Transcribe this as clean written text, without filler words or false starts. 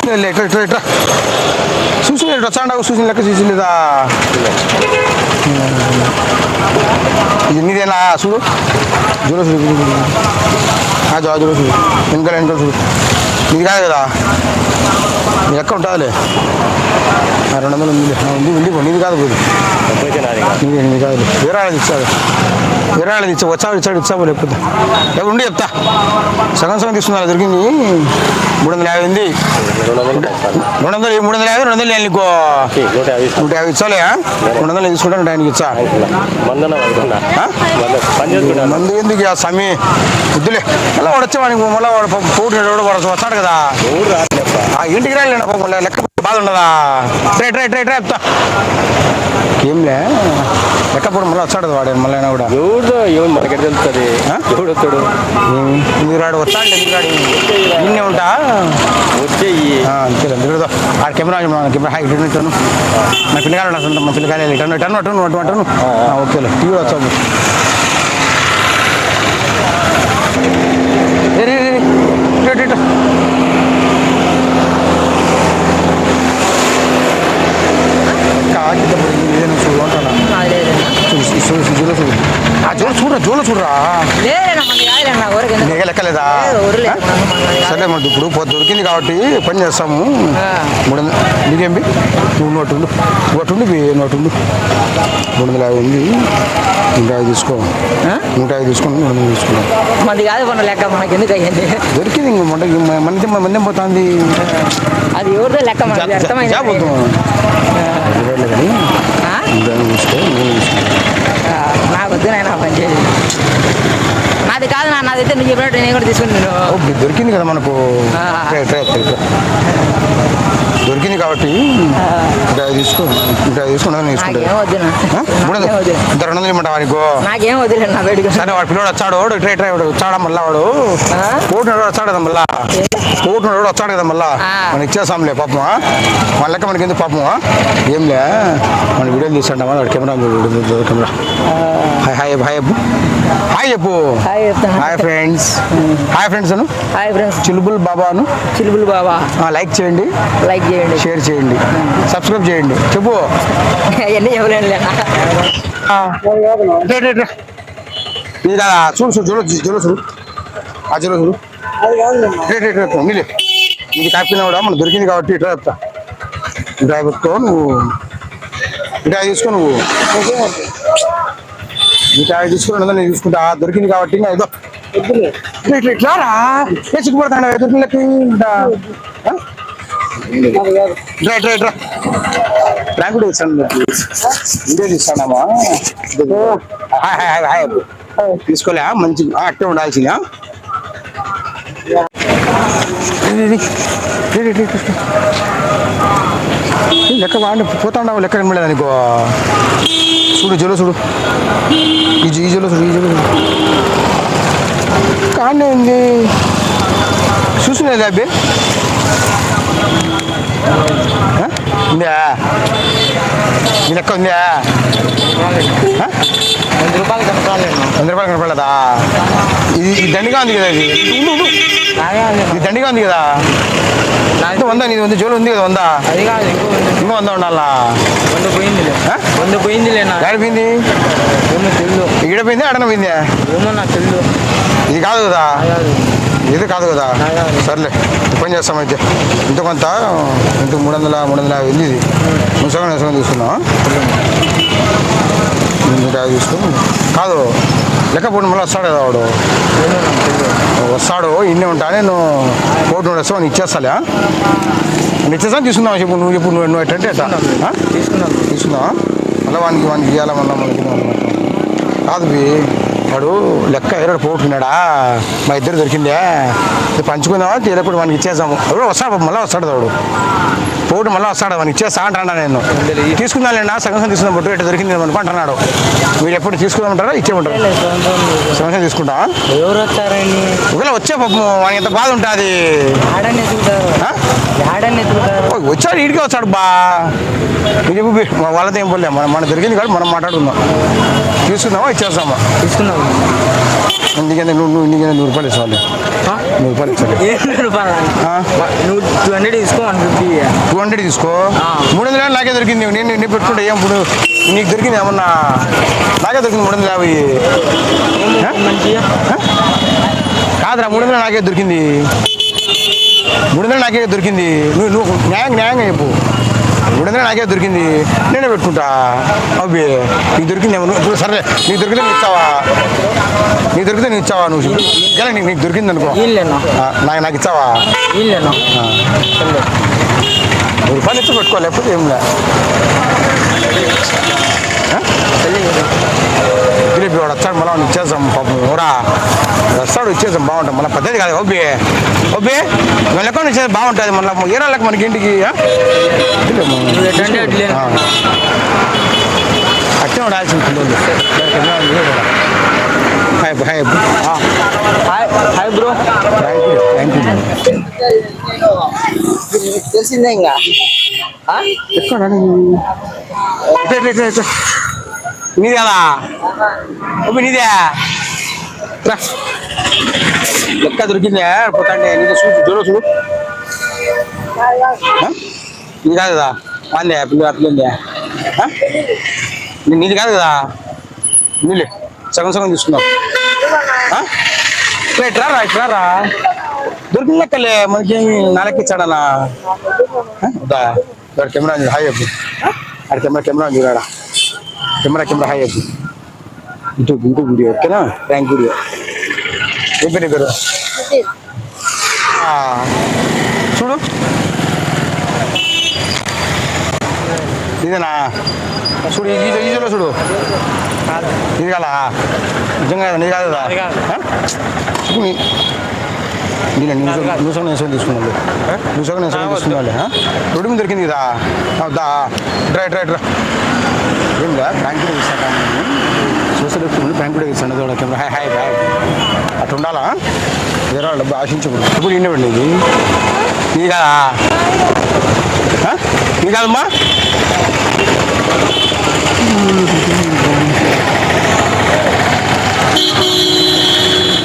ఇట్లా ఇట్లా ఇట్లా చూసి ఇట్లా వచ్చాండా చూసి లెక్క చూసి లేదా ఇది నీదేనా చూడు జూలో చూడు జా జూలో చూడు వెనకాల వెనకాల చూడు నీది కాదు కదా నీ లెక్క ఉంటుందిలే 200 ఉంది నీది కాదు పోదు నీది కాదు వేరే వాళ్ళది ఇచ్చాడు వేరే వాళ్ళది ఇచ్చావు లేకపోతే ఎవరు ఉండి చెప్తా సగం తీసుకున్నా దొరికింది 350 ఉంది 350 నీకు 150 ఇచ్చాలే 200 తీసుకుంటాను ఆయనకి ఇచ్చా మందు ఎందుకు సమీ వద్దులే మళ్ళీ వాడు వచ్చేవాడికి మళ్ళీ వాడు పోటీ వచ్చాడు కదా ఇంటికి రాలేండి లెక్క బాధ ఉండదా ట్రై చెప్తా ఏంలే లెక్కపోవడం మళ్ళీ వచ్చాడు వాడు మళ్ళీ కూడా ఎవరిదో మనకి తెలుస్తుంది ఎవడు వస్తాడు ఎందుకు రాడు వచ్చాడు ఎందుకు రాడు నిన్నే ఉంటా వచ్చేయి అంతే ఆ కెమెరా ఇటు నా పిల్లకాయలు మా పిల్లకాయలు ఇటను ఓకేలే టీవీ వచ్చాడు చూడరా లెక్కలేదా సరే మరి ఇప్పుడు దొరికింది కాబట్టి పని చేస్తాము 300 నీకేంటి నువ్వు నోటు నోటు 350 ఉంది 150 తీసుకో 150 తీసుకుని 300 తీసుకున్నాం మంది కాదు మన లెక్క మనకి ఎందుకు అయ్యింది దొరికింది మంది పోతుంది అది ఎవరిదో లెక్క మనకి అర్థమైంది నాకు వద్దు నాయన పని చేయాలి నాది కాదు నాదైతే నువ్వు చెప్పినట్టు నేను కూడా తీసుకుని దొరికింది కదా మనకు దొరికింది కాబట్టి తీసుకుంటాను ఇంత 200 ఇమ్మంటావా నీకు నాకేం వదిలే నా బయటకు సరే వాడు పిల్లడు వచ్చాడు ట్రై వచ్చాడా మళ్ళా వాడు పోటున్నాడు వచ్చాడు కదా మళ్ళా పోటున్నాడు వచ్చాడు కదా మళ్ళా మనం ఇచ్చేసాంలే పాపమా మన లెక్క మనకి ఎందుకు పాపమా ఏంలే మన వీడియోలు తీస్తాం వాడు కెమెరా హాయ్ చెప్పు హాయ్ ఫ్రెండ్స్ అను చిలుబుల్ బాబా లైక్ చేయండి షేర్ చేయండి సబ్స్క్రైబ్ చేయండి చెప్పు అవన్నీ చెప్పలేను ఇది కదా చూడు నీలే ఇది కాకపోయినా కూడా మనకు దొరికింది కాబట్టి ఇట్లా చెప్తా ఇట్లా పెట్టుకో నువ్వు ఇట్లా తీసుకో నువ్వు ఇట్లా తీసుకుని నేను తీసుకుంటా దొరికింది కాబట్టి ఏదో ఇట్లారా చిక్కుపడతాను దొరికినకి ట్రాక్ కూడా ఇస్తాను ఇదే తీస్తానమ్మా తీసుకోలే మంచి అట్టే ఉండాల్సిందా లెక్క వాడిని పోతా ఉండవు లెక్క కనబడలేదు నీకు చూడు ఈ జలో చూడు కానీ ఏంది చూసినది అబ్బే ఉందా నీ లెక్క ఉందా 100 రూపాయలు కనపడలేదా ఇది దండిగా ఉంది కదా ఇది దండిగా ఉంది కదా వంద నీది ఉంది జోలు ఉంది కదా వంద అది కాదు ఇంకో 100 ఉండాలా 100 పోయిందిలే ఎక్కడ పోయింది ఇక్కడ పోయింది అడన పోయింది ఏమో నాకు తెలియదు ఇది కాదు కదా సర్లే పని చేస్తాం అయితే ఇంత కొంత ఇంత 350 ఇది సగం తీసుకున్నాం తీసుకుని కాదు లెక్క పోటీ మళ్ళీ వస్తాడు కదా వాడు వస్తాడు ఇన్నే ఉంటా నేను కోటి వస్తావు అని ఇచ్చేస్తాలే ఇచ్చేస్తాను తీసుకుందాం చెప్పు నువ్వు ఎట్టంటే తీసుకుందాం మళ్ళీ వానికి ఇవ్వాలి మళ్ళీ కాదు వాడు లెక్క ఎరడు పోతున్నాడా మా ఇద్దరు దొరికిందే పంచుకుందామా తీరప్పుడు వానికి ఇచ్చేసాము వస్తాడు మళ్ళీ వస్తాడు వాడు పోటు మళ్ళీ వస్తాడు వానికి ఇచ్చేస్తా అంటాడా నేను తీసుకుందాంలేండి సగం తీసుకుందాం బొట్టు ఎట్టు దొరికింది అనుకో అంటున్నాడు మీరు ఎప్పుడు తీసుకుందామంటారా ఇచ్చేమంటారు సగం తీసుకుంటా ఎవరు వచ్చారండి ఒకవేళ వచ్చే పాపం వానికి ఎంత బాధ ఉంటుంది వచ్చాడు ఇంటికి వచ్చాడు బా ఇది వాళ్ళతో ఏం పోలే మన దొరికింది కాబట్టి మనం మాట్లాడుకుందాం తీసుకుందామా ఇచ్చేస్తామా తీసుకుందాం ఇందుకనే నువ్వు 100 రూపాయలు ఇస్తాను 100 రూపాయలు ఇస్తాను 200 తీసుకో 150. 200 తీసుకో. ఆ. 300 నాకే దొరికింది. నేను పెట్టుకుంటే ఏం ఇప్పుడు నీకు దొరికింది ఏమన్నా? నాకే దొరికింది 350. మంచిగా కాదురా, 300 నాకే దొరికింది. 300 నాకే దొరికింది. నువ్వు న్యాయంగా చెప్పు. 300 నాకే దొరికింది, నేనే పెట్టుకుంటా. అబ్బే నీకు దొరికింది ఏమో. ఇప్పుడు సరే, నీకు దొరికితే నువ్వు ఇచ్చావా? నీకు దొరికితే నువ్వు ఇచ్చావా? నువ్వు ఇలా నీకు దొరికింది అనుకో, ఇల్లేనా నాకు ఇచ్చావా? ఇల్లేనా రూపాయలు ఇచ్చి పెట్టుకో, లేకపోతే ఏం లే. దిలీప్ వాడు వచ్చాడు, మళ్ళీ వాడిని ఇచ్చేసాం. పాపం కూడా వస్తాడు, ఇచ్చేసాం. బాగుంటాం మళ్ళీ పద్ధతి కాదు. ఓబీ ఓబీ మన లెక్క ఇచ్చేది బాగుంటుంది. మళ్ళీ ఏరా లెక్క మనకి ఇంటికి అట్టే ఉండాల్సింది పిల్లలు. Hi hi hi bro. Thank you. తెలిసిందే ఇంకా ఎక్కడ నీది కదా ఓబీ, నీదే రా. లెక్క దొరికిందే పోతాండే. నీతో చూడు చూడు. నీది కాదు కదా, అందే పిల్లలే. నీది కాదు కదా, నీళ్ళే సగం తీసుకున్నావు. ఇట్రారా దొరికిన లెక్కలే మనకి. నాలుగు ఇచ్చాడనా? కెమెరా హాయ్ అబ్బు. అక్కడ కెమెరా చూడాడా. కెమెరా హాయ్ అబ్బు. ఇంటూ వీడియో ఓకేనా? Thank video. ఏం పేరు? చూడు ఇదేనా? చూడు ఈజీలో చూడు. ఇది కాదా? నిజంగా నీది కాదు కదా? నువ్వు సగం నేను తీసుకున్నాను. నువ్వు సగం నేను తీసుకున్నాను. రోడ్డు మీద దొరికింది కదా. దా డ్రై ఏం రా, బ్యాంక్ కూడా ఇస్తాను. సోషల్ బ్యాంక్ కూడా ఇస్తాను. Camera hi hi bye. అట్లా ఉండాలా? వేరే వాళ్ళ డబ్బు ఆశించకూడదు. ఇప్పుడు ఇండే ఇది. నీ కాదా? నీ కాదమ్మా?